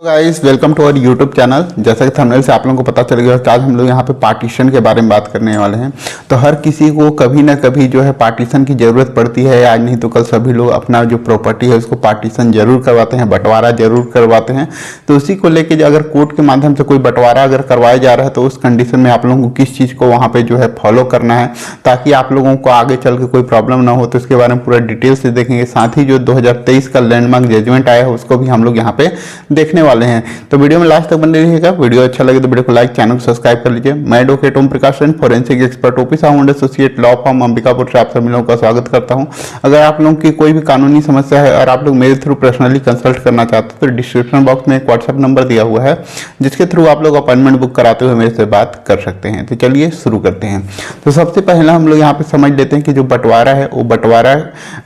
Guys welcome to our YouTube channel. जैसा कि thumbnail से आप लोगों को पता चल गया कि आज हम लोग यहाँ पे पार्टीशन के बारे में बात करने वाले हैं। तो हर किसी को कभी ना कभी जो है पार्टीशन की ज़रूरत पड़ती है। आज नहीं तो कल सभी लोग अपना जो प्रॉपर्टी है उसको पार्टीशन जरूर करवाते हैं, बंटवारा जरूर करवाते हैं। तो उसी को लेकर अगर कोर्ट के माध्यम से कोई बंटवारा अगर करवाया जा रहा है तो उस कंडीशन में आप लोगों को किस चीज़ को वहाँ पर जो है फॉलो करना है ताकि आप लोगों को आगे चल के कोई प्रॉब्लम ना हो। तो इसके बारे में पूरा डिटेल से देखेंगे। साथ ही जो 2023 का लैंडमार्क जजमेंट आया है उसको भी हम लोग यहाँ पे देखने वाले हैं। तो वीडियो में लास्ट तक बने रहिएगा। वीडियो अच्छा लगे तो वीडियो को लाइक, चैनल को सब्सक्राइब कर लीजिए। मैं advocate Om Prakash, forensic expert, office account associate, law firm Ambikapur से आप सभी लोगों का स्वागत करता हूं। अगर आप लोगों की कोई भी कानूनी समस्या है और आप लोग मेरे थ्रू पर्सनली कंसल्ट करना चाहते हो तो डिस्क्रिप्शन बॉक्स में एक व्हाट्सएप नंबर दिया हुआ है जिसके थ्रू आप लोग अपॉइंटमेंट बुक कराते हुए मेरे से बात कर सकते हैं। तो चलिए शुरू करते हैं। तो सबसे पहले हम लोग यहाँ पे समझ लेते हैं कि जो बंटवारा है वो बंटवारा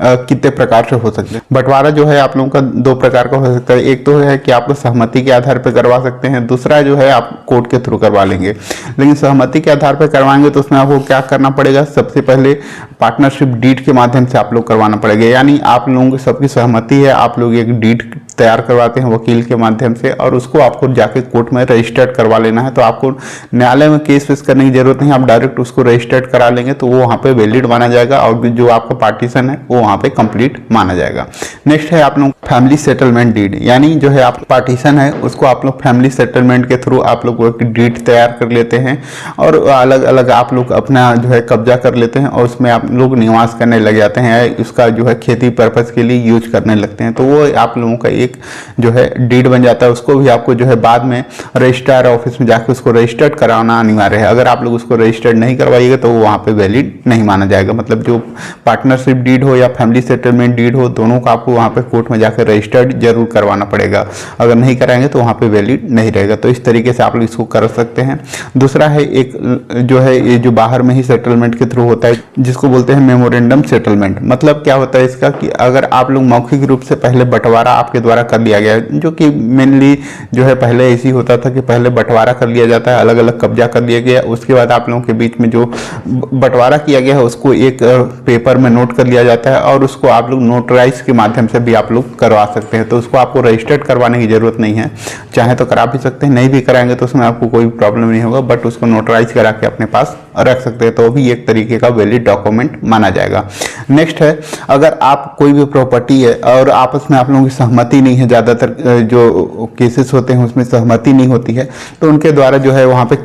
कितने प्रकार से हो सकते हैं। बंटवारा जो है आप लोगों का दो प्रकार का हो सकता है। एक तो है कि आपको सहमति के आधार पर करवा सकते हैं, दूसरा जो है आप कोर्ट के थ्रू करवा लेंगे। लेकिन सहमति के आधार पर करवाएंगे तो उसमें आपको क्या करना पड़ेगा, सबसे पहले पार्टनरशिप डीड के माध्यम से आप लोग करवाना पड़ेगा। यानी आप लोगों की सबकी सहमति है, आप लोग एक डीड तैयार करवाते हैं वकील के माध्यम से और उसको आपको जाके कोर्ट में रजिस्टर्ड करवा लेना है। तो आपको न्यायालय में केस फेस करने की जरूरत नहीं, आप डायरेक्ट उसको रजिस्टर्ड करा लेंगे तो वो वहाँ पे वैलिड माना जाएगा और जो आपका पार्टीशन है वो वहाँ पे कंप्लीट माना जाएगा। नेक्स्ट है आप लोग फैमिली सेटलमेंट डीड, यानी जो है आप पार्टीशन है उसको आप लोग फैमिली सेटलमेंट के थ्रू आप लोग एक डीड तैयार कर लेते हैं और अलग अलग आप लोग अपना जो है कब्जा कर लेते हैं और उसमें आप लोग निवास करने लग जाते हैं। उसका जो है खेती पर्पस के लिए यूज करने लगते हैं। तो वो आप लोगों का एक जो है डीड बन जाता है। उसको भी आपको जो है बाद में रजिस्ट्रार ऑफिस में जाकर उसको रजिस्टर्ड कराना अनिवार्य है। अगर आप लोग उसको रजिस्टर्ड नहीं करवाइएगा तो वो वहाँ पे वैलिड नहीं माना जाएगा। मतलब जो पार्टनरशिप डीड हो या फैमिली सेटलमेंट डीड हो, दोनों को आपको वहाँ पे कोर्ट में जाकर रजिस्टर्ड जरूर करवाना पड़ेगा। अगर नहीं कराएंगे तो वहाँ पे वैलिड नहीं रहेगा। तो इस तरीके से आप लोग इसको कर सकते हैं। दूसरा है एक जो है ये जो बाहर में ही सेटलमेंट के थ्रू होता है जिसको बोलते हैं मेमोरेंडम सेटलमेंट। मतलब क्या होता है इसका कि अगर आप लोग मौखिक रूप से पहले बंटवारा आपके द्वारा कर लिया गया है, जो कि मेनली जो है पहले ऐसी होता था कि पहले बंटवारा कर लिया जाता है, अलग अलग कब्जा कर लिया गया, उसके बाद आप लोगों के बीच में जो बंटवारा किया गया है उसको एक पेपर में नोट कर लिया जाता है और उसको आप लोग नोटराइज के माध्यम से भी आप लोग करवा सकते हैं। तो उसको आपको रजिस्टर्ड करवाने की जरूरत नहीं है, चाहे तो करा भी सकते हैं, नहीं भी कराएंगे तो उसमें आपको कोई प्रॉब्लम नहीं होगा, बट उसको नोटराइज करा के अपने पास रख सकते हैं। तो भी एक तरीके का वैलिड डॉक्यूमेंट माना जाएगा। नेक्स्ट है अगर आप कोई भी प्रॉपर्टी है और आपस में आप लोगों की सहमति नहीं है, ज़्यादातर जो केसेस होते हैं उसमें सहमति नहीं होती है, तो उनके द्वारा जो है वहाँ पे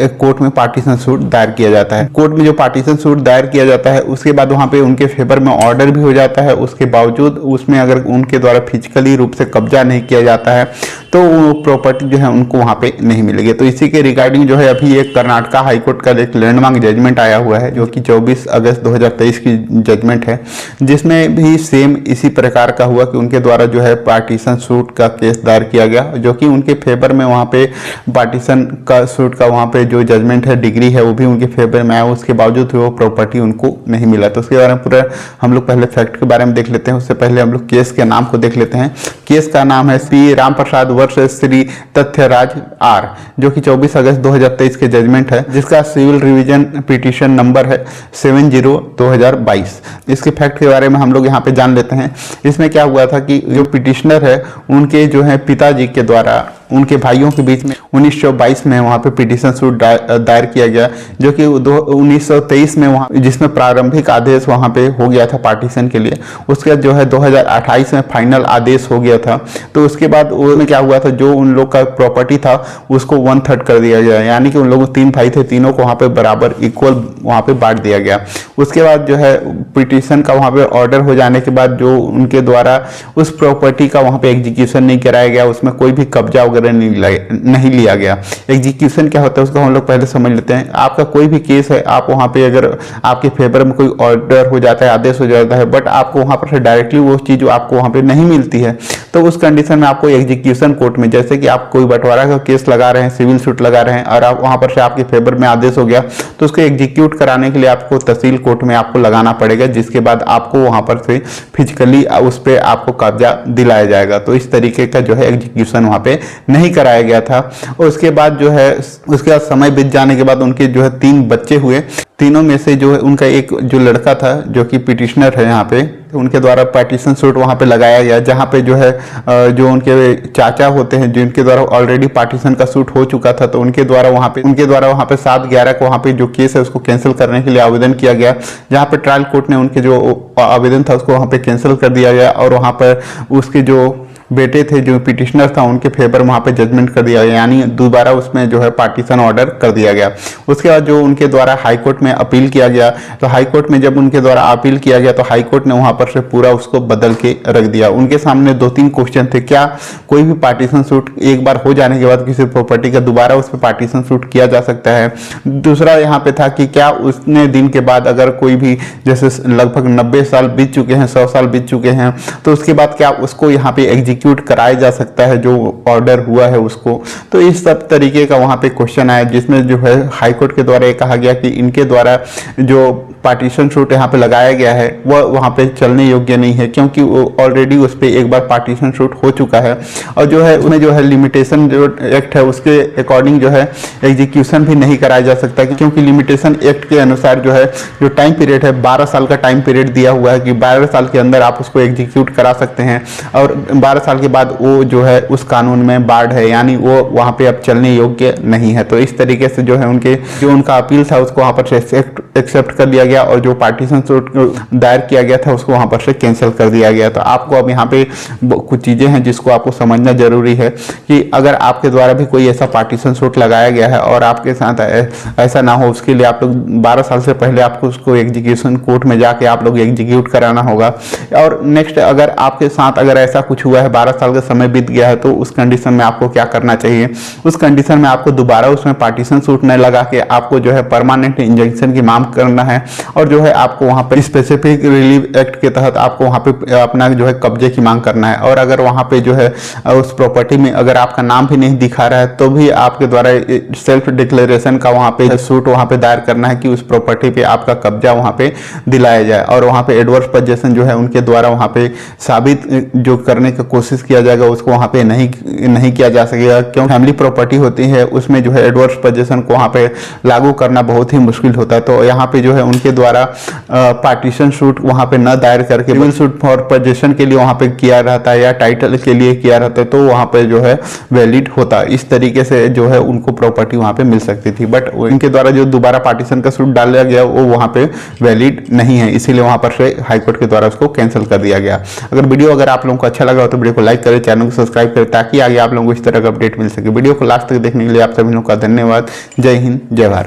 कोर्ट में पार्टीशन सूट दायर किया जाता है। कोर्ट में जो पार्टीशन सूट दायर किया जाता है उसके बाद वहाँ पे उनके फेवर में ऑर्डर भी हो जाता है। उसके बावजूद उसमें अगर उनके द्वारा फिजिकली रूप से कब्जा नहीं किया जाता है तो वो प्रॉपर्टी जो है उनको वहाँ पे नहीं मिलेगी। तो इसी के रिगार्डिंग जो है अभी एक कर्नाटक हाईकोर्ट का एक लैंडमार्क जजमेंट आया हुआ है जो कि 24 अगस्त 2023 की जजमेंट है, जिसमें भी सेम इसी प्रकार का हुआ कि उनके द्वारा जो है पार्टीशन सूट का केस दायर किया गया जो कि उनके फेवर में वहाँ पे पार्टीशन का सूट का वहाँ पे जो जजमेंट है डिग्री है वो भी उनके फेवर में आया। उसके बावजूद वो प्रॉपर्टी उनको नहीं मिला। तो उसके बारे में पूरा हम लोग पहले फैक्ट के बारे में देख लेते हैं। उससे पहले हम लोग केस के नाम को देख लेते हैं। केस का नाम है श्री राम प्रसाद वर्सेस श्री तथ्यराज आर, जो कि 24 अगस्त 2023 के जजमेंट है, जिसका सिविल रिवीजन पिटीशन नंबर है 70/2022। इसके फैक्ट के बारे में हम लोग यहाँ पे जान लेते हैं। इसमें क्या हुआ था कि जो पिटिशनर है उनके जो है पिताजी के द्वारा उनके भाइयों के बीच में 1922 में वहाँ पे पिटीशन सूट दायर किया गया जो कि 1923 में वहाँ जिसमें प्रारंभिक आदेश वहाँ पे हो गया था पार्टीशन के लिए। उसके बाद जो है 2028 में फाइनल आदेश हो गया था। तो उसके बाद उसमें क्या हुआ था, जो उन लोग का प्रॉपर्टी था उसको 1/3 कर दिया गया, यानी कि उन लोगों 3 भाई थे, तीनों को वहाँ पे बराबर इक्वल वहाँ पे बांट दिया गया। उसके बाद जो है पिटीशन का वहाँ पे ऑर्डर हो जाने के बाद जो उनके द्वारा उस प्रॉपर्टी का वहाँ पे एग्जीक्यूशन नहीं कराया गया, उसमें कोई भी कब्जा नहीं लिया गया। एग्जीक्यूशन क्या होता है उसको हम लोग पहले समझ लेते हैं। आपका कोई भी केस है, आप वहाँ पे अगर आपके फेवर में कोई ऑर्डर हो जाता है, आदेश हो जाता है, बट आपको वहाँ पर से डायरेक्टली वो चीज़ आपको वहाँ पे नहीं मिलती है, तो उस कंडीशन में आपको एग्जीक्यूशन कोर्ट में, जैसे कि आप कोई बंटवारा का केस लगा रहे हैं, सिविल सूट लगा रहे हैं और आप वहाँ पर से आपके फेवर में आदेश हो गया, तो उसको एग्जीक्यूट कराने के लिए आपको तहसील कोर्ट में आपको लगाना पड़ेगा, जिसके बाद आपको वहाँ पर से फिजिकली उस पर आपको कब्जा दिलाया जाएगा। तो इस तरीके का जो है एग्जीक्यूशन वहाँ पे नहीं कराया गया था। और उसके बाद जो है उसके बाद समय बीत जाने के बाद उनके जो है 3 बच्चे हुए। तीनों में से जो है उनका एक जो लड़का था जो कि पिटिशनर है यहाँ पे, उनके द्वारा पार्टीशन सूट वहाँ पे लगाया गया, जहाँ पे जो है जो उनके चाचा होते हैं जिनके द्वारा ऑलरेडी पार्टीशन का सूट हो चुका था, तो उनके द्वारा वहाँ पे 7/11 को वहाँ पे जो केस है उसको कैंसिल करने के लिए आवेदन किया गया, जहाँ पे ट्रायल कोर्ट ने उनके जो आवेदन था उसको वहाँ पे कैंसिल कर दिया गया और वहाँ पर उसके जो बेटे थे जो पिटिशनर था उनके फेवर वहाँ पे जजमेंट कर दिया गया, यानी दोबारा उसमें जो है पार्टीशन ऑर्डर कर दिया गया। उसके बाद जो उनके द्वारा हाई कोर्ट में अपील किया गया, तो हाई कोर्ट में जब उनके द्वारा अपील किया गया तो हाई कोर्ट ने वहाँ पर से पूरा उसको बदल के रख दिया। उनके सामने 2-3 क्वेश्चन थे, क्या कोई भी पार्टीशन सूट एक बार हो जाने के बाद किसी प्रॉपर्टी का दोबारा उस पर पार्टीशन सूट किया जा सकता है। दूसरा यहाँ पे था कि क्या उतने दिन के बाद अगर कोई भी जैसे लगभग 90 साल बीत चुके हैं, 100 साल बीत चुके हैं, तो उसके बाद क्या उसको यहाँ पे एग्जीक्यूट कराया जा सकता है जो ऑर्डर हुआ है उसको। तो इस सब तरीके का वहाँ पे क्वेश्चन आया, जिसमें जो है हाई कोर्ट के द्वारा ये कहा गया कि इनके द्वारा जो पार्टीशन सूट यहाँ पे लगाया गया है वह वहाँ पे चलने योग्य नहीं है, क्योंकि वो ऑलरेडी उस पर एक बार पार्टीशन सूट हो चुका है और जो है उसमें जो है लिमिटेशन जो एक्ट है उसके अकॉर्डिंग जो है एग्जीक्यूशन भी नहीं कराया जा सकता, क्योंकि लिमिटेशन एक्ट के अनुसार जो है जो टाइम पीरियड है 12 साल का टाइम पीरियड दिया हुआ है कि 12 साल के अंदर आप उसको एग्जीक्यूट करा सकते हैं और 12 साल के बाद वो जो है उस कानून में बार्ड है, यानी वो वहाँ पे अब चलने योग्य नहीं है। तो इस तरीके से जो है उनका अपील था उसको वहाँ पर से एक्सेप्ट कर लिया गया और जो पार्टीशन सूट दायर किया गया था उसको वहाँ पर से कैंसिल कर दिया गया। तो आपको अब यहाँ पे कुछ चीज़ें हैं जिसको आपको समझना जरूरी है कि अगर आपके द्वारा भी कोई ऐसा पार्टीशन सूट लगाया गया है और आपके साथ ऐसा ना हो, उसके लिए आप लोग 12 साल से पहले आपको उसको एग्जीक्यूशन कोर्ट में जाके आप लोग एग्जीक्यूट कराना होगा। और नेक्स्ट अगर आपके साथ अगर ऐसा कुछ हुआ है, 12 साल का समय बीत गया है, तो उस कंडीशन में आपको क्या करना चाहिए? उस कंडीशन में आपको दोबारा उसमें पार्टीशन सूट न लगा के आपको जो है परमानेंट इंजंक्शन की मांग करना है और जो है आपको वहाँ पे स्पेसिफिक रिलीफ एक्ट के तहत आपको वहाँ पे अपना जो है कब्जे की मांग करना है। और अगर वहाँ पे जो है उस प्रॉपर्टी में अगर आपका नाम भी नहीं दिखा रहा है तो भी आपके द्वारा सेल्फ डिक्लेरेशन का वहाँ पे सूट वहाँ पे दायर करना है कि उस प्रॉपर्टी पे आपका कब्जा वहाँ पे दिलाया जाए और वहाँ पे एडवर्स पोजेशन जो है उनके द्वारा वहाँ पे साबित जो करने की कोशिश किया जाएगा उसको वहाँ पे नहीं किया जा सकेगा, क्योंकि फैमिली प्रॉपर्टी होती है उसमें जो है एडवर्स पोजेशन को वहाँ पे लागू करना बहुत ही मुश्किल होता है। तो यहाँ पे जो है उनके द्वारा पार्टीशन सूट वहाँ पे न दायर करके सिविल सूट फॉर पोजेशन के लिए वहाँ पे किया रहता है या टाइटल के लिए किया रहता है तो वहाँ पे जो है वैलिड होता। इस तरीके से जो है उनको प्रॉपर्टी वहाँ पे मिल सकती थी, बट इनके द्वारा जो दोबारा पार्टीशन का सूट डाला गया वो वहाँ पे वैलिड नहीं है, इसीलिए वहाँ पर से हाईकोर्ट के द्वारा उसको कैंसिल कर दिया गया। अगर आप लोगों को अच्छा लगा हो तो वीडियो को लाइक करें, चैनल को सब्सक्राइब करें ताकि आगे आप लोगों को इस तरह का अपडेट मिल सके। वीडियो को लास्ट तक देखने के लिए आप सभी लोगों का धन्यवाद। जय हिंद, जय भारत।